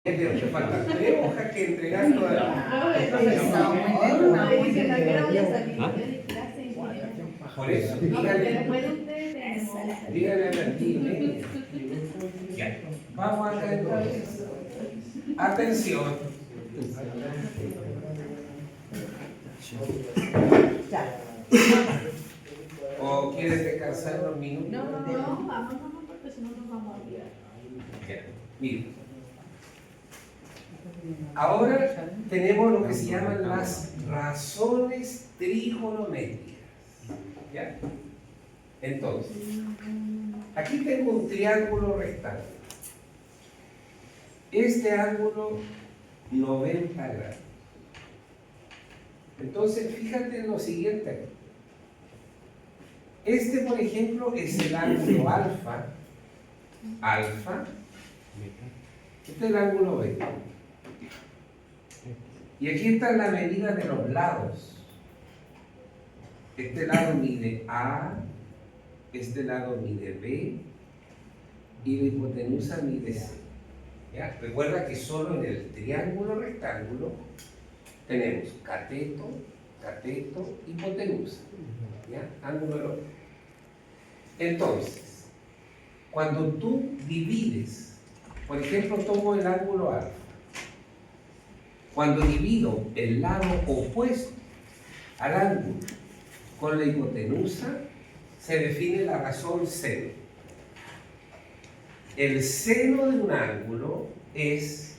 Pero te faltan 3 hojas que entregar todavía. Por eso, dígale a la niña. Ya, vamos acá entonces. Atención. ¿O quieres descansar unos minutos? No, vamos, porque si no nos vamos a olvidar. Ya, mire. Ahora tenemos lo que se llaman las razones trigonométricas. ¿Ya? Entonces, aquí tengo un triángulo rectángulo. Este ángulo 90 grados. Entonces, fíjate en lo siguiente aquí. Este, por ejemplo, es el ángulo alfa. Alfa. Este es el ángulo beta. Y aquí está la medida de los lados. Este lado mide A, este lado mide B y la hipotenusa mide C. ¿Ya? Recuerda que solo en el triángulo rectángulo tenemos cateto, cateto, hipotenusa. ¿Ya? Ángulo de los... Entonces, cuando tú divides, por ejemplo, tomo el ángulo alfa. Cuando divido el lado opuesto al ángulo con la hipotenusa, se define la razón seno. El seno de un ángulo es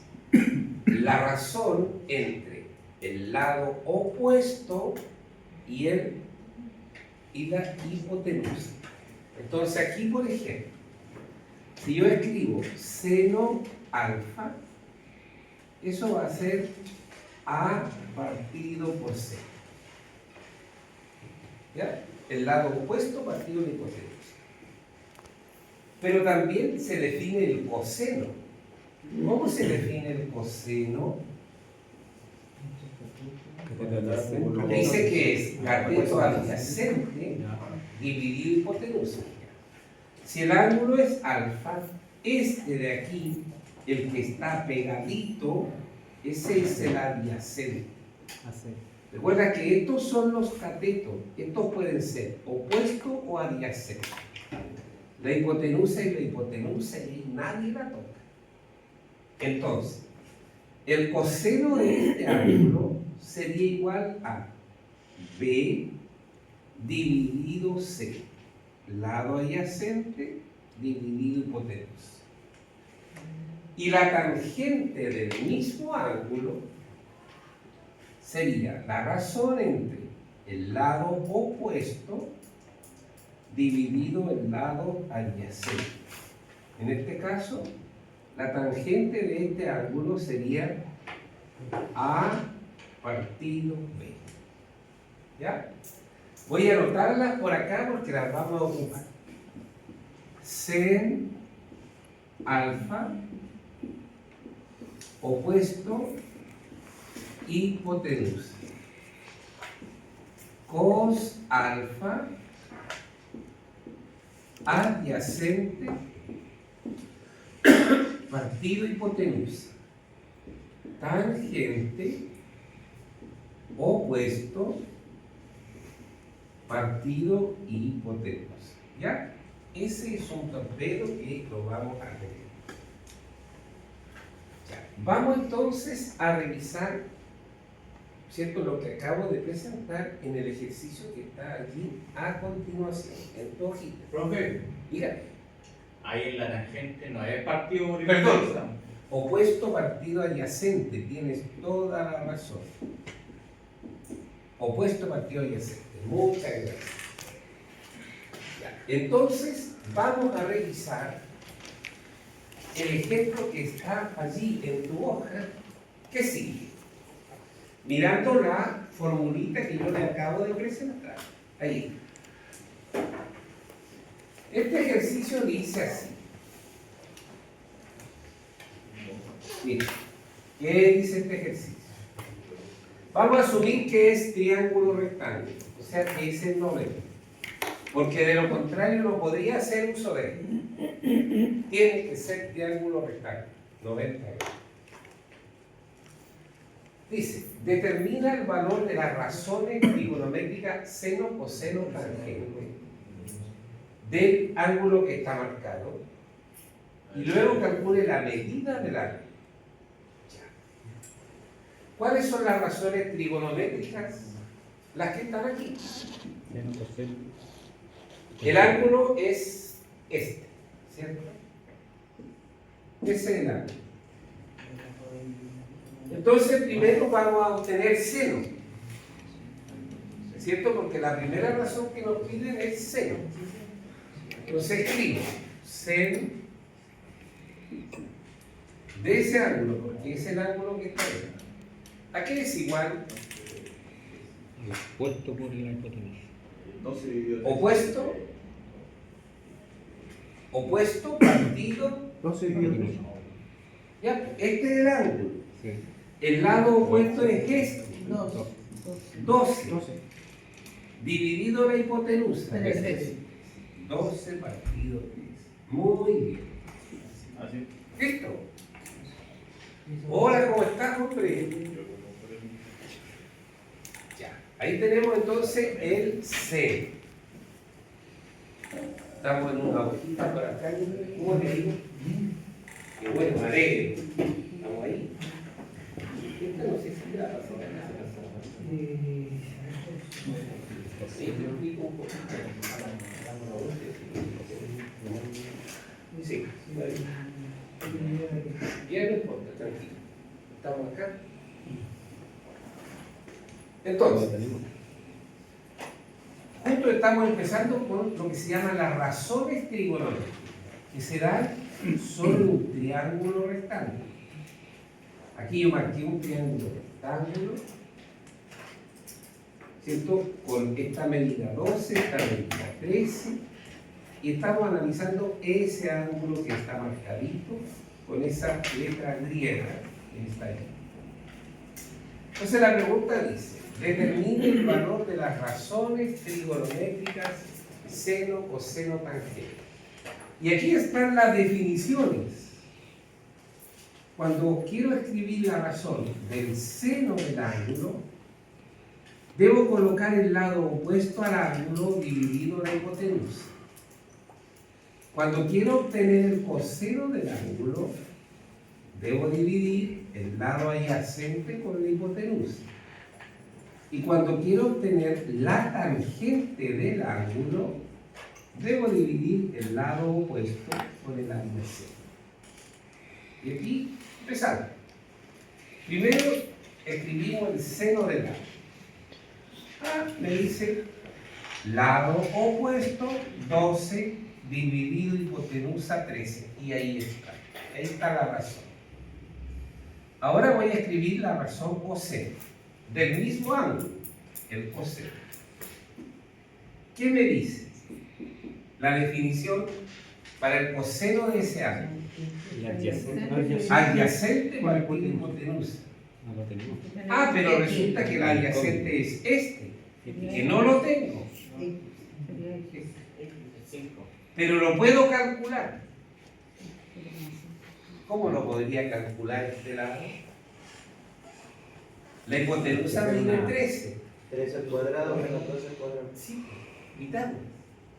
la razón entre el lado opuesto y la hipotenusa. Entonces aquí, por ejemplo, si yo escribo seno alfa, eso va a ser A partido por C. ¿Ya? El lado opuesto partido de hipotenusa. Pero también se define el coseno. ¿Cómo se define el coseno? Dice que es cateto adyacente dividido hipotenusa. Si el ángulo es alfa, este de aquí, el que está pegadito, ese es el adyacente. Recuerda que estos son los catetos. Estos pueden ser opuestos o adyacentes. La hipotenusa y la hipotenusa y nadie la toca. Entonces, el coseno de este ángulo sería igual a B dividido C. Lado adyacente dividido hipotenusa. Y la tangente del mismo ángulo sería la razón entre el lado opuesto dividido el lado adyacente. En este caso, la tangente de este ángulo sería A partido B. ¿Ya? Voy a anotarlas por acá porque las vamos a ocupar. Sen alfa opuesto hipotenusa. Cos alfa adyacente partido hipotenusa. Tangente opuesto partido hipotenusa. ¿Ya? Ese es un torpedo que lo vamos a ver. Vamos entonces a revisar, ¿cierto?, lo que acabo de presentar en el ejercicio que está aquí a continuación, en tu hojita. Profe, Dígame. ahí en la tangente no es partido por Perdón. hipotenusa. Opuesto partido adyacente, tienes toda la razón. Opuesto partido adyacente, muchas gracias. Ya. Entonces, vamos a revisar el ejemplo que está allí en tu hoja, que sigue. Mirando la formulita que yo le acabo de presentar. Ahí. Este ejercicio dice así. Mira, ¿qué dice este ejercicio? Vamos a asumir que es triángulo rectángulo, o sea que es el 90. Porque de lo contrario no podría hacer uso de él. Tiene que ser triángulo rectángulo, 90 grados. Dice, determina el valor de las razones trigonométricas seno, coseno, tangente del ángulo que está marcado y luego calcule la medida del ángulo. ¿Cuáles son las razones trigonométricas? Las que están aquí. El ángulo es este, ¿cierto? Ese es el ángulo. Entonces primero vamos a obtener seno, ¿cierto? Porque la primera razón que nos piden es seno. Entonces escribo seno de ese ángulo, porque es el ángulo que está ahí. ¿A qué es igual? Opuesto por la hipotenusa. Opuesto. Opuesto partido. 12 dividido. Ya, este es el ángulo. Sí. El lado opuesto es este. 12. Dividido la hipotenusa. Pero es 13. 12 partido 3. Muy bien. Así. ¿Listo? Hola, ¿cómo estás, hombre? Ya. Ahí tenemos entonces el C. Estamos en una hojita por acá. ¿Cómo le digo? Qué bueno, alegre. Estamos ahí. Esta no sé si graba. Sí, te explico un poquito. Sí, bien, no importa, tranquilo. Estamos acá. Entonces, justo estamos empezando con lo que se llama las razones trigonométricas, que se dan sobre un triángulo rectángulo. Aquí yo marqué un triángulo rectángulo, ¿cierto? Con esta medida 12, esta medida 13, y estamos analizando ese ángulo que está marcadito con esa letra griega que está ahí. Entonces la pregunta dice, determine el valor de las razones trigonométricas seno, coseno, tangente. Y aquí están las definiciones. Cuando quiero escribir la razón del seno del ángulo, debo colocar el lado opuesto al ángulo dividido la hipotenusa. Cuando quiero obtener el coseno del ángulo, debo dividir el lado adyacente con la hipotenusa. Y cuando quiero obtener la tangente del ángulo, debo dividir el lado opuesto con el adyacente. Y aquí empezamos. Primero escribimos el seno del ángulo. Me dice lado opuesto 12 dividido hipotenusa 13. Y ahí está la razón. Ahora voy a escribir la razón coseno del mismo ángulo, el coseno. ¿Qué me dice? La definición para el coseno de ese ángulo. Adyacente partido hipotenusa. Pero resulta que el adyacente es este, que no lo tengo. Pero lo puedo calcular. ¿Cómo lo podría calcular este lado? La hipotenusa mide 13. 13 al cuadrado menos 12 al cuadrado. Sí, mitad.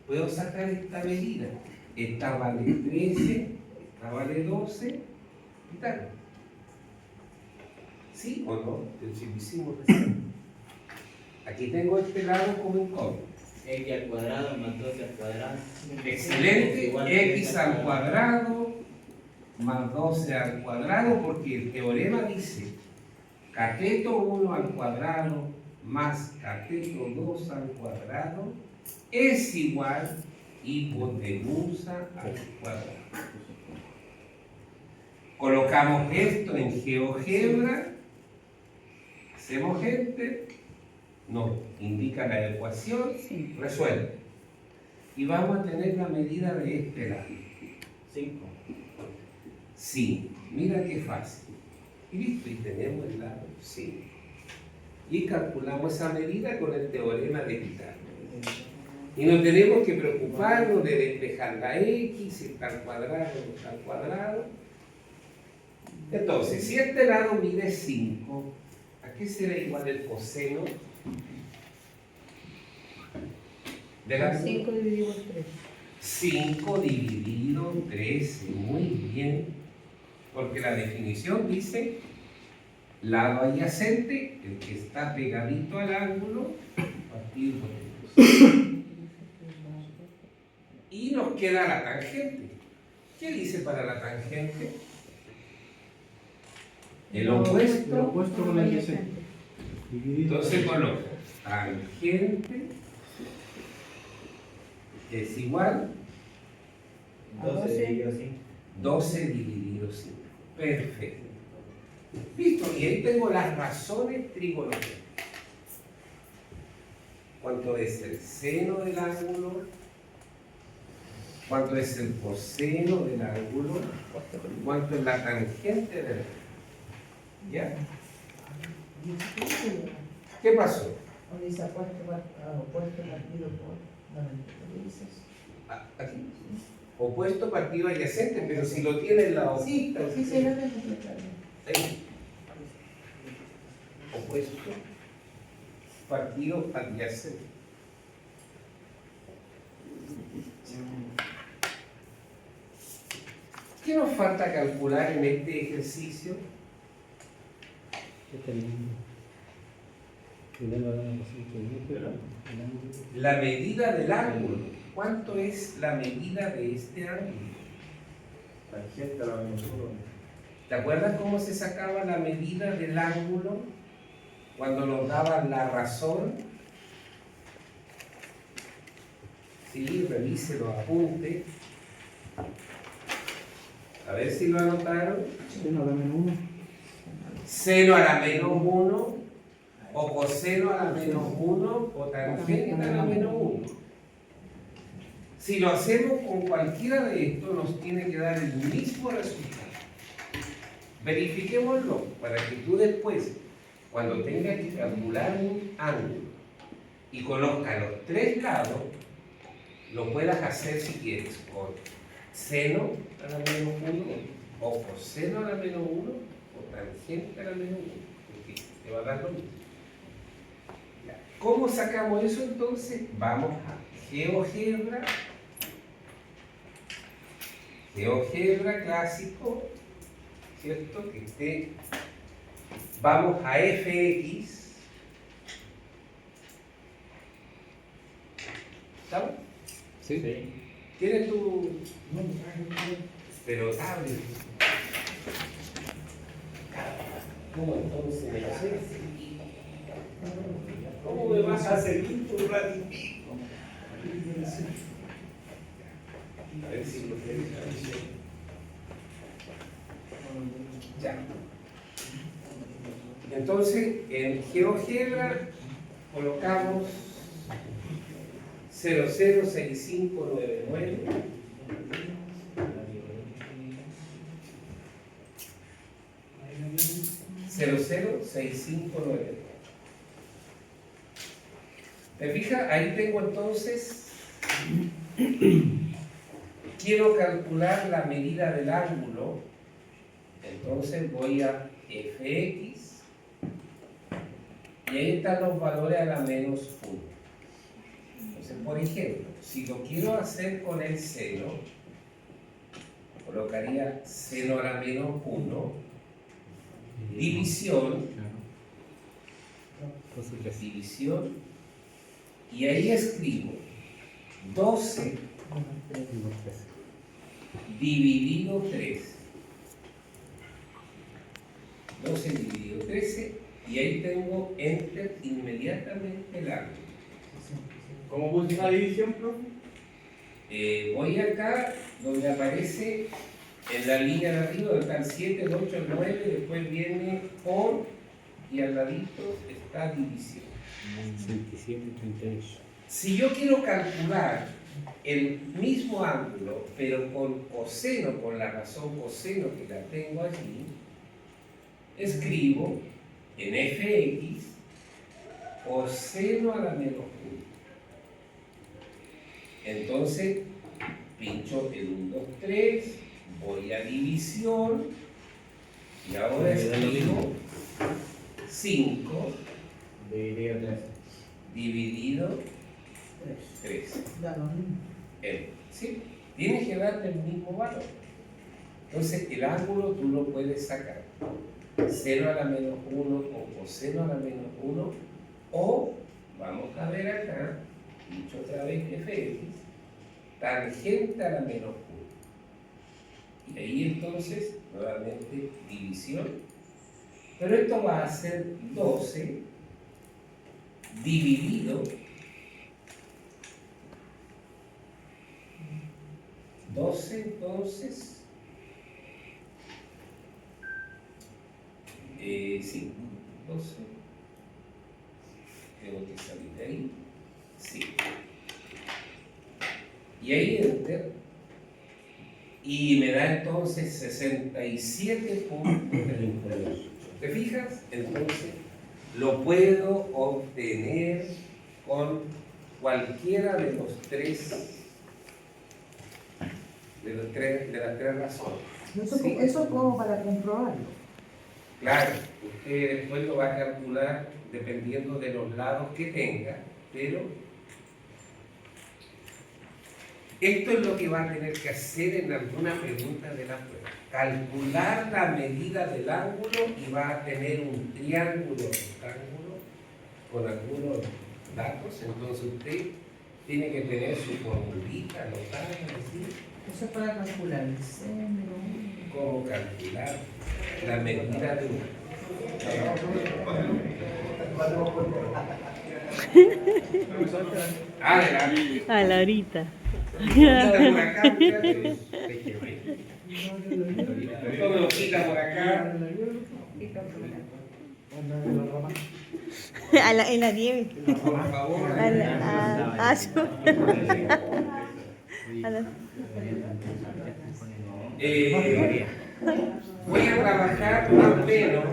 Puedo sacar esta medida. Esta vale 13, esta vale 12, mitad. ¿Sí o no? Si lo hicimos recién. Aquí tengo este lado como incógnito. X al cuadrado más 12 al cuadrado. Excelente, x al cuadrado más 12 al cuadrado, porque el teorema dice cateto 1 al cuadrado más cateto 2 al cuadrado es igual hipotenusa al cuadrado. Colocamos esto en GeoGebra, hacemos enter, nos indica la ecuación, resuelve. Y vamos a tener la medida de este lado. 5. Sí, mira qué fácil. Y listo, y tenemos el lado 5. Y calculamos esa medida con el teorema de Pitágoras. Y no tenemos que preocuparnos de despejar la X, si está al cuadrado o no está al cuadrado. Entonces, si este lado mide 5, qué será igual el coseno del ángulo? 5 dividido por 3. 5 dividido 13, muy bien, porque la definición dice lado adyacente, el que está pegadito al ángulo, partido hipotenusa. Y nos queda la tangente. ¿Qué dice para la tangente? El opuesto. El opuesto con el adyacente. Entonces coloco tangente es igual 12 dividido 5. 12 dividido 5. Perfecto. Listo, y ahí tengo las razones trigonométricas. ¿Cuánto es el seno del ángulo? ¿Cuánto es el coseno del ángulo? ¿Cuánto es la tangente del ángulo? ¿Ya? ¿Qué pasó? O dice opuesto partido por 90. ¿Qué dices? Aquí. Opuesto partido adyacente, pero si lo tiene en la Sí, hojita. sí, sí, lo tengo que claro. Ahí. Opuesto partido adyacente. ¿Qué nos falta calcular en este ejercicio? Este es el ángulo. Primero la posición el ángulo. La medida del ángulo. ¿Cuánto es la medida de este ángulo? Tangente a la menos 1. ¿Te acuerdas cómo se sacaba la medida del ángulo cuando nos daban la razón? Sí, revise los apuntes. A ver si lo anotaron. Seno a la menos 1. Seno a la menos 1, o coseno a la menos 1, o tangente a la menos 1. Si lo hacemos con cualquiera de estos, nos tiene que dar el mismo resultado. Verifiquémoslo para que tú después, cuando tengas que calcular un ángulo y conozcas los tres lados, lo puedas hacer si quieres con seno a la menos 1, o coseno a la menos 1, o tangente a la menos 1, porque te va a dar lo mismo. ¿Cómo sacamos eso entonces? Vamos a GeoGebra. GeoGebra clásico, ¿cierto? Vamos a FX. ¿Estamos? Sí. ¿Tienes tu...? Pero abre. ¿Cómo entonces me haces? ¿Cómo me vas a servir un ratito? A ver si lo quieres. Ya. Entonces, en GeoGebra colocamos 006599 006599. ¿Te fijas? Ahí tengo entonces, quiero calcular la medida del ángulo, entonces voy a fx y ahí están los valores a la menos 1. Entonces, por ejemplo, si lo quiero hacer con el seno, colocaría seno a la menos 1, división, y ahí escribo 12 dividido 3. 12 dividido 13, y ahí tengo enter inmediatamente el ángulo. ¿Cómo puse esa división, profe? Voy acá donde aparece en la línea de arriba, donde está el 7, el 8, el 9, después viene por, y al ladito está división. 27 y 38. Si yo quiero calcular el mismo ángulo, pero con coseno, con la razón coseno que la tengo allí, escribo en fx coseno a la menos 1. Entonces, pincho el 1, 2, 3, voy a división, y ahora escribo 5 Dividido 3. dividido 3. Da lo mismo. ¿Sí? Tienes que darle el mismo valor. Entonces, el ángulo tú lo puedes sacar. 0 a la menos 1 o coseno a la menos 1 o, vamos a ver acá, dicho otra vez f(x), tangente a la menos 1. Y ahí entonces, nuevamente, división. Pero esto va a ser 12 dividido 12 entonces, sí, 12, tengo que salir de ahí, sí, y ahí enter, y me da entonces 67 puntos de interés. ¿Te fijas? Entonces lo puedo obtener con cualquiera de los tres. De las tres razones. ¿Sí? Eso es como para comprobarlo. Claro, usted después lo va a calcular dependiendo de los lados que tenga, pero esto es lo que va a tener que hacer en alguna pregunta de la prueba. Calcular la medida del ángulo y va a tener un triángulo rectángulo con algunos datos, entonces usted tiene que tener su formulita anotada, ¿sí? Eso es para calcular el seno. Cómo calcular la medida de un adelante. A la horita. Quita por acá, fíjate. Todo lo quita por acá. En la nieve. Por favor. A la- Voy a trabajar más o menos